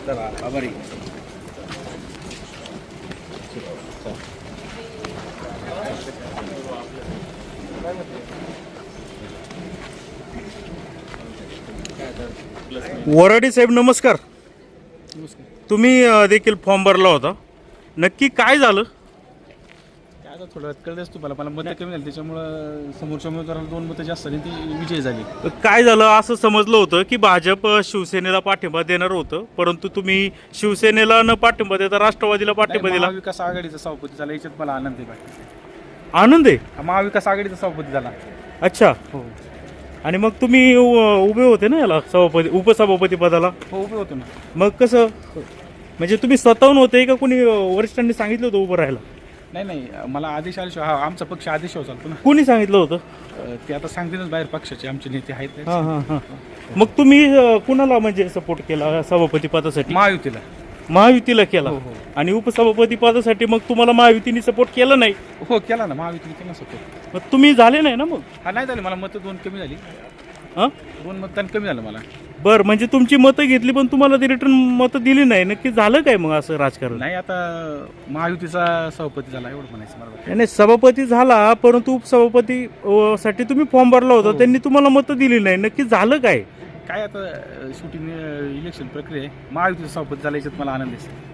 चला आभारी. वराडे साहेब नमस्कार. तुम्ही देखील फॉर्म भरला होता, नक्की काय झालं? काय आता थोडं कळलंच तुम्हाला, मला मतं कमी झाली त्याच्यामुळं समोरच्या उमेदवाराला 2 मतं जास्त झाली, ती विजय झाली. काय झालं असं समजलं होतं की भाजप शिवसेनेला पाठिंबा देणार होतं, परंतु तुम्ही शिवसेनेला न पाठिंबा देता राष्ट्रवादीला पाठिंबा दिला. महाविकास आघाडीचा सभापती झाला, याच्यात मला आनंद आहे. आनंद आहे. महाविकास आघाडीचा सभापती झाला. अच्छा. हो आणि मग तुम्ही उभे होते ना याला सभापती उपसभापती पदाला? हो उभे होतो ना. मग कसं, म्हणजे तुम्ही स्वतःहून होते का कोणी वरिष्ठांनी सांगितलं होतं उभं राहायला? नाही, मला आदेश आल्याशिवाय, हा आमचा पक्ष आदेशावर चालतो ना. कोणी सांगितलं होतं? ते आता सांगतीलच, बाहेर पक्षाचे आमचे नेते आहेत. हां हां हां. मग तुम्ही कुणाला म्हणजे सपोर्ट केला सभापती पदासाठी? महायुतीला. महायुतीला केला. हो. आणि उपसभापती पदासाठी मग तुम्हाला महायुतीने सपोर्ट केला नाही? हो केला ना, महायुतीने केला सपोर्ट. मग तुम्ही झाले नाही ना मग? हा नाही झाले, मला मतं 2 कमी झाली. हां 2 मतदान कमी झालं मला. बरं, म्हणजे तुमची मतं घेतली पण तुम्हाला ती रिटर्न मतं दिली नाही, नक्की झालं काय मग असं राजकारण? नाही, आता महायुतीचा सभापती झाला एवढं म्हणायचं मला. नाही, सभापती झाला परंतु उपसभापती साठी तुम्ही फॉर्म भरला होता, त्यांनी तुम्हाला मतं दिली नाही, नक्की झालं काय? काय आता शूटिंग इलेक्शन प्रक्रिया आहे. महायुतीचा सभापती झाला, याच्यात मला आनंद आहे.